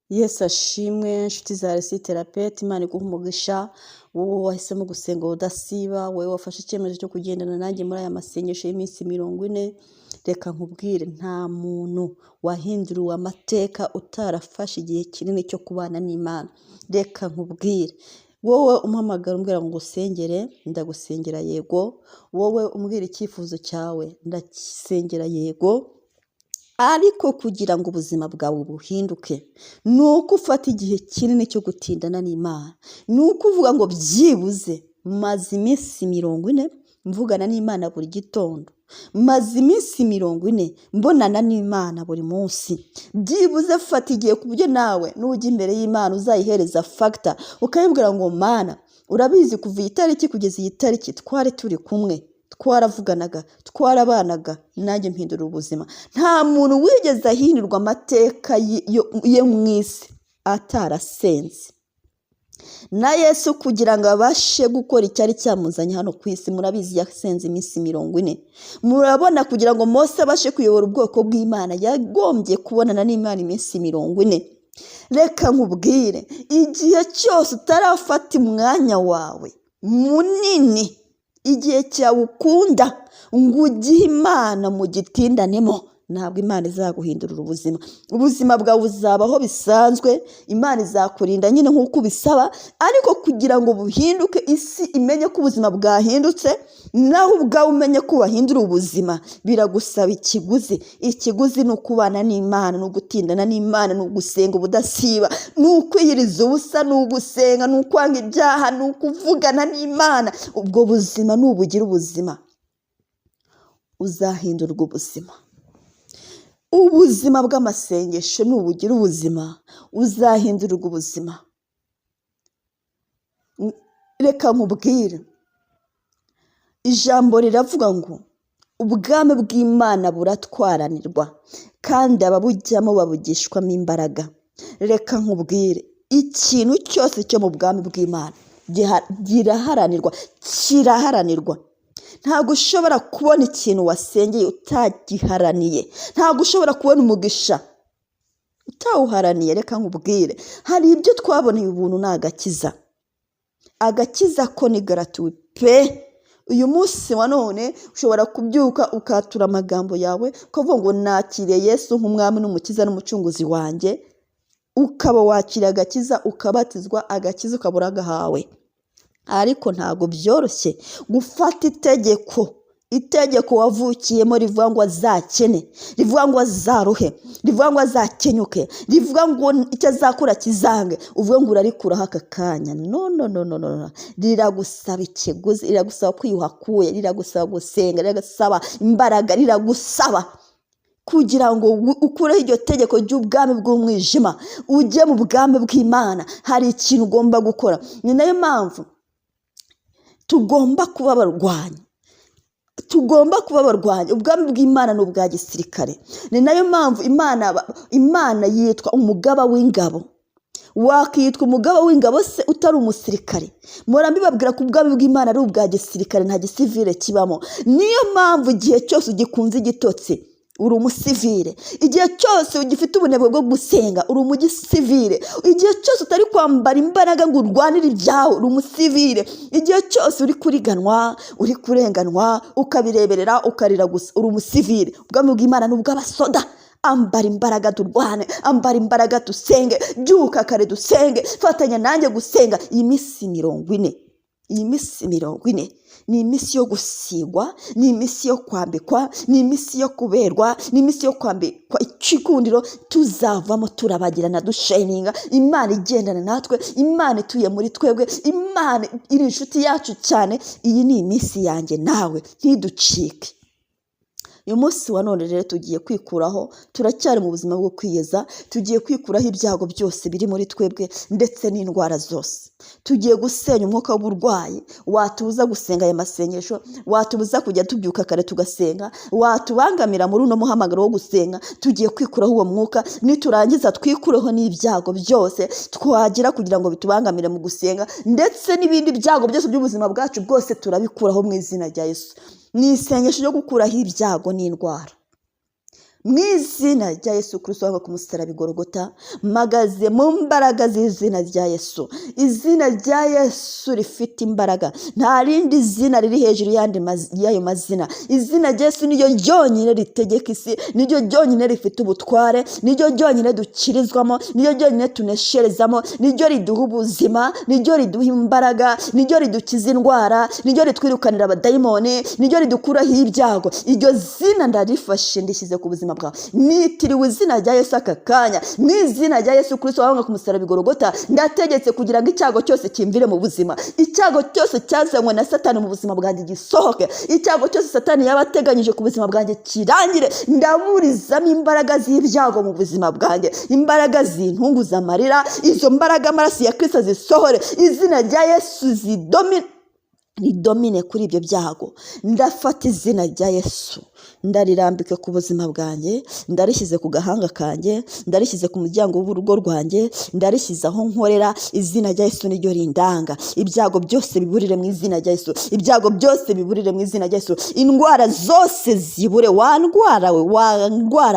Yesu ashimwe inshuti za Resi Therapeutique, Imana iguha umugisha. Wowe wahisemo gusenga udasiba, wowe wafashe icyemezo cyo kugendana nanjye muri aya masengesho y'iminsi 40. Reka nkubwire, nta muntu wahinduriwe amateka utarafashe igihe kinini cyo kubana n'Imana. Reka nkubwire, wowe umpamagara umbwira ngo ngusengere, ndagusengera yego. Wowe umbwira icyifuzo cyawe, ndasengera yego. Ariko kugira ngo ubuzima bwawe buhinduke, nuko ufata igihe kinini cyo gutindana n'Imana. Nuko uvuga ngo byibuze maze iminsi 40 mvugana n'Imana buri gitondo, maze iminsi 40 mbonana n'Imana buri munsi. Byibuze fata igihe ku buryo nawe nujya imbere y'Imana uzayihereza factor, ukayibwira ngo Mana, urabizi kuva iyi tariki kugeza iyi tariki twari turi kumwe, twaravuganaga, twarabanaga, nanjye mpindura ubuzima. Nta muntu wigeze ahindurwa amateka ye mu isi atarasenze. Na Yesu kugira ngo abashe gukora icyari cyamuzanye hano ku isi, murabizi yasenze iminsi 40. Murabona kugira ngo Mose abashe kuyobora ubwoko bw'Imana yagombye kubonana n'Imana iminsi 40. Reka nkubwire, igihe cyose utarafata umwanya wawe munini, igihe cyawe ukunda ngo ugihe Imana mu gitindanemo, ntabwo Imana izaguhindurira ubuzima. Ubuzima bwawe buzabaho bisanzwe, Imana izakurinda nyine nk'uko ubisaba, ariko kugira ngo buhinduke, isi imenye ko ubuzima bwahindutse, nawe ubwawe umenye ko wahindura ubuzima, biragusaba ikiguzi. Ikiguzi ni ukubana n'Imana, ni ugutindana n'Imana, ni ugusenga ubudasiba, ni ukwiyiriza ubusa, ni ugusenga, ni ukwanga ibyaha, ni ukuvugana n'Imana. Ubwo buzima nubugira ubuzima, uzahindurwa ubuzima. Ubuzima bw'amasengesho nubugira ubuzima, uzahindurirwa ubuzima. Reka nkubwire, ijambo riravuga ngo ubwami bw'Imana buratwaranirwa kandi ababujyamo babugishwamo imbaraga. Reka nkubwire, ikintu cyose cyo mu bwami bw'Imana giraharanirwa, kiraharanirwa. Ntabwo ushobora kubona ikintu wasengeye utagiharaniye. Ntabwo ushobora kubona umugisha utawuharaniye. Reka nkubwire, hari ibyo twaboneye ubuntu n'agakiza. Agakiza ko ni gratuit pe. Uyu munsi wa none ushobora kubyuka ukatura amagambo yawe ukavuga ngo nakiriye Yesu nk'umwami n'umukiza n'umucunguzi wanjye, ukaba wakira agakiza, ukabatizwa, agakiza ukabura gahawe. Ariko ntabwo byoroshye gufata itegeko wavukiyemo rivuga ngo azakene, rivuga ngo azaruhe, rivuga ngo azakenyuke, rivuga ngo icyo azakora kizange, uvuga ngo urarikuraho aka kanya. No. Riragusaba ikiguzi, riragusaba kwiyuhakuye, riragusaba gusenga, riragusaba imbaraga, riragusaba kugira ngo ukureho iryo tegeko ry'ubwami bw'umwijima ujye mu bwami bw'Imana. Hari ikintu ugomba gukora. Ni nayo mpamvu tugomba kuba abarwanyi. Ubwami bw'Imana ni ubwa gisirikare. Ni nayo mpamvu Imana yitwa umugaba w'ingabo. Wakitwa umugaba w'ingabo se utari umusirikare? Mpora mbibabwira ko ubwami bw'Imana ari ubwa gisirikare, nta gisivile kibamo. Niyo mpamvu igihe cyose ugikunze igitotsi uri umusivile. Igihe cyose ugifite ubunebwe bwo gusenga uri umugisivile. Igihe cyose utari kwambara imbaraga ngo urwanire ibyawe uri umusivile. Igihe cyose uri kuriganwa, uri kurenganwa, ukabireberera, ukarira gusa, uri umusivile. Ubwami bw'Imana ni ubw'abasoda. Ambara imbaraga turwane, ambara imbaraga dusenge, byuka kare dusenge, fatanya nanjye gusenga. Iyi minsi 40, iyi minsi 40 ni iminsi yo gusigwa, ni iminsi yo kwambikwa, ni iminsi yo kuberwa, ni iminsi yo kwambikwa ikikundiro. Tuzavamo turabagirana, dushininga, Imana igendana natwe, Imana ituye muri twebwe, Imana iri inshuti yacu cyane. Iyi ni iminsi yanjye nawe, ntiducike. Uyu munsi wa none rero tugiye kwikuraho, turacyari mu buzima bwo kwiyeza, tugiye kwikuraho ibyago byose biri muri twebwe ndetse n'indwara zose. Tugiye gusenya umwuka w'uburwayi watubuza gusenga aya masengesho, watubuza kujya tubyuka kare tugasenga, watubangamira muri uno muhamagaro wo gusenga. Tugiye kwikuraho uwo mwuka, niturangiza twikureho n'ibyago byose twagira kugira ngo bitubangamire mu gusenga, ndetse n'ibindi byago byose by'ubuzima bwacu bwose turabikuraho mu izina rya Yesu. Ni isengesho ryo gukuraho ibyago n'indwara. mu izina rya Yesu Kristo wanga ku musaraba Golgotha, mpagaze mu mbaraga z'izina rya Yesu. Izina rya Yesu rifite imbaraga, nta rindi zina riri hejuru y'ayo mazina. Izina rya Yesu niryo ryonyine ritegeka isi, niryo ryonyine rifite ubutware, niryo ryonyine dukirizwamo, niryo ryonyine tunesherezamo, niryo riduha ubuzima, niryo riduha imbaraga, niryo ridukiza indwara, niryo ritwirukanira abadayimoni, niryo ridukuraho ibyago. Iryo zina ndarifashe ndishyize ku buzima bwawe. Nitiriwe izina rya Yesu aka kanya, mu izina rya Yesu Kristo wabambwe ku musaraba Golgotha, ndategetse kugira ngo icyago cyose kimvire mu buzima. Icyago cyose cyazanywe na Satani mu buzima bwanjye gisohoke. Icyago cyose Satani yabateganyije ku buzima bwanjye kirangire. Ndaburizamo imbaraga z'ibyago mu buzima bwanjye, imbaraga zintunguza amarira. Izo mbaraga amaraso ya Kristo zisohore. Izina rya Yesu ridomine kuri ibyo byago. Ndafata izina rya Yesu, ndarirambike ku buzima bwanjye, ndarishyize ku gahanga kanjye, ndarishyize ku muryango w'urugo rwanjye, ndarishyize aho nkorera. Izina rya Yesu niryo rindanga. Ibyago byose biburire mu izina rya Yesu, ibyago byose biburire mu izina rya Yesu. Indwara zose zibure. Wandwara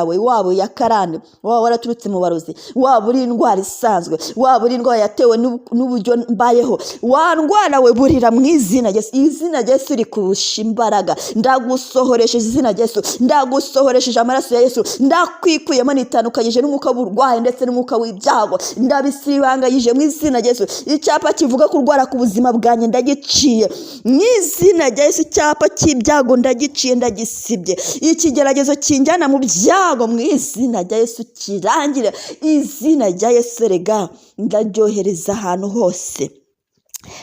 we, waba ya karande, waba waraturutse mu barozi, waba uri indwara isanzwe, waba uri indwara yatewe n'uburyo mbayeho, wandwara we, burira mu izina rya Yesu. Izina rya Yesu rikurusha imbaraga. Ndagusohoresheje izina rya Yesu, ndagusohoresheje amaraso ya Yesu. Ndakwikuyemo nitandukanyije n'umwuka w'uburwayi ndetse n'umwuka w'ibyago. Ndabisibanganyije mu izina rya Yesu. Icyapa kivuga kurwara ku buzima bwanjye ndagiciye mu izina rya Yesu. Icyapa cy'ibyago ndagiciye, ndagisibye. Ikigeragezo kinjyana mu byago mu izina rya Yesu kirangire. Izina rya Yesu rega ndaryohereza ahantu hose.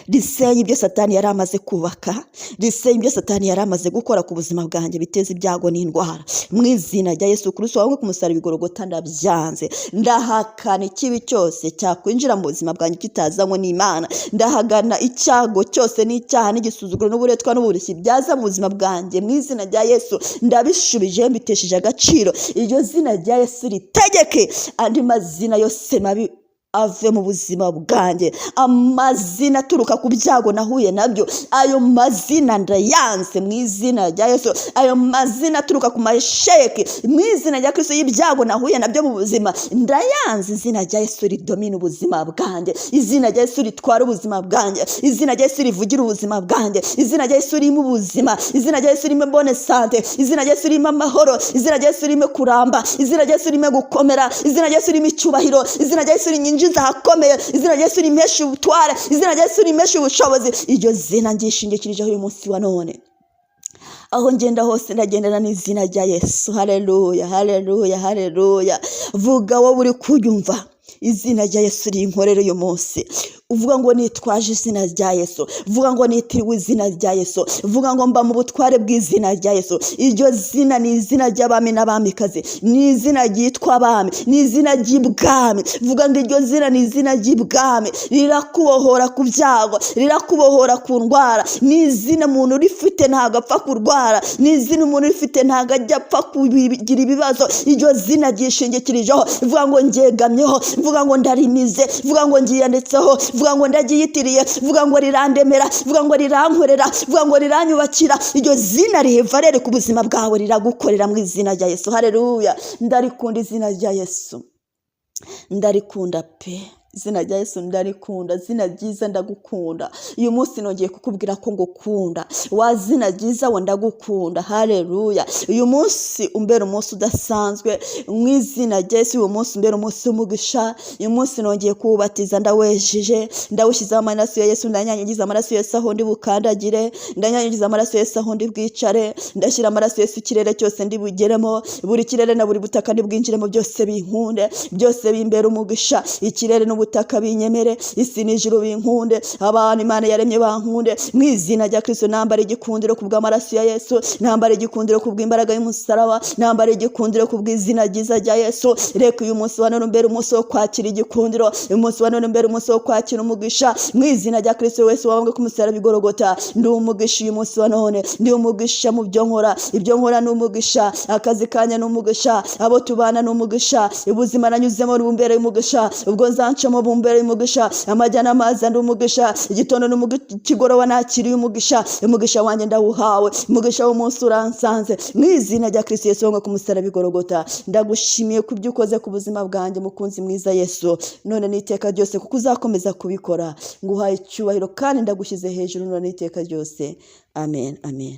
Risenye ibyo Satani yari amaze kubaka, risenye ibyo Satani yari amaze gukora ku buzima bwanjye biteza ibyago n'indwara. Mu izina rya Yesu Kristo wabambwe ku musaraba Golgotha, ndabyanze. Ndahakana ikibi cyose cyakwinjira mu buzima bwanjye kitazanywe n'Imana. Ndahagana icyago cyose n'icyaha n'igisuzuguro n'uburetwa n'uburushyi byaza mu buzima bwanjye. Mu izina rya Yesu ndabishubije, mbitesheje agaciro. Iryo zina rya Yesu ritegeke. Andi mazina yose mabi ave mu buzima bwanjye. Amazina aturuka ku byago nahuye nabyo, ayo mazina ndayanze mu izina rya Yesu. Ayo mazina aturuka ku masheke, mu izina rya Kristo, y'ibyago nahuye nabyo mu buzima ndayanze. Izina rya Yesu ridomine ubuzima bwanjye. Izina rya Yesu ritwara ubuzima bwanjye. Izina rya Yesu rivugira ubuzima bwanjye. Izina rya Yesu ririmo ubuzima. Izina rya Yesu ririmo bonne santé. Izina rya Yesu ririmo amahoro. Izina rya Yesu ririmo kuramba. Izina rya Yesu ririmo gukomera. Izina rya Yesu ririmo icyubahiro. Izina rya Yesu rinyinjiza ahakomeye. Izina rya Yesu rimesha ubutware. Izina rya Yesu rimesha ubushobozi. Iryo zina ngishingikirijeho uyu munsi wa none. Aho ngenda hose ndagendana n'izina rya Yesu. Haleluya, haleluya, haleluya. Vuga wowe uri kunyumva, izina rya Yesu rinkorera uyu munsi. Uvuga ngo nitwaje izina rya Yesu, vuga ngo nitiriwe izina rya Yesu, vuga ngo mba mu butware bw'izina rya Yesu. Iryo zina ni izina ry'abami n'abamikazi, ni izina ryitwa abami, ni izina ry'ibwami. Vuga ngo iryo zina ni izina ry'ibwami, rirakubohora ku byago, rirakubohora ku ndwara. Ni izina umuntu urifite ntabwo apfa kurwara, ni izina umuntu urifite ntabwo ajya apfa kugira ibibazo. Iryo zina ryishingikirijeho. Vuga ngo ngegamyeho, vuga ngo ndarimize, vuga ngo ngiyanditseho, vuga ngo ndagiyitiriye, vuga ngo rirandemera, vuga ngo rirankorera, vuga ngo riranyubakira. Iryo zina riheva rero ku buzima bwawe, riragukorera mu izina rya Yesu. Haleluya. Ndarikunda izina rya Yesu, ndarikunda pe. Izina rya Yesu ndarikunda. Zina ryiza ndagukunda. Uyu munsi nongeye kukubwira ko ngukunda. Wa zina ryiza we ndagukunda. Haleluya. Uyu munsi umbera umunsi udasanzwe mu izina rya Yesu. Uyu munsi umbera umunsi w'umugisha. Uyu munsi nongeye kuwubatiza, ndawejeje, ndawushyizeho amaraso ya Yesu. Ndanyanyagiza amaraso ya Yesu aho ndi bukandagire, ndanyanyagiza amaraso ya Yesu aho ndi bwicare, ndashyira amaraso ya Yesu ikirere cyose ndi bugeremo, buri kirere na buri butaka ndi bwinjiremo, byose binkunde, byose bimbera umugisha. Ikirere n'ubutaka binyemere, isi n'ijuru binkunde, abantu Imana yaremye bankunde. Mu izina rya Kristo nambara igikundiro ku bw'amaraso ya Yesu, nambara igikundiro ku bw'imbaraga y'umusaraba, nambara igikundiro ku bw'izina ryiza rya Yesu. Reka uyu munsi wa none umbere umunsi wo kwakira igikundiro, uyu munsi wa none umbere umunsi wo kwakira umugisha. Mu izina rya Kristo wese wabambwe ku musaraba Golgotha, ndi umugisha uyu munsi wa none, ndi umugisha mu byo nkora. Ibyo nkora ni umugisha, akazi kanya ni umugisha, abo tubana ni umugisha, ubuzima nanyuzemo ni umbere umugisha, ubwo nzancamo bumbere umugisha, amajyana amazi ndi umugisha, igitondo n'ikigoroba nakiriye umugisha wanjye ndawuhawe, umugisha w'umunsi uransanze mu izina rya Kristo Yesu wo ku musaraba igorogota. Ndagushimiye ku byo ukoze ku buzima bwanjye mukunzi mwiza Yesu, none n'iteka ryose kuko uzakomeza kubikora. Nguhaye icyubahiro kandi ndagushyize hejuru none n'iteka ryose. Amen, amen.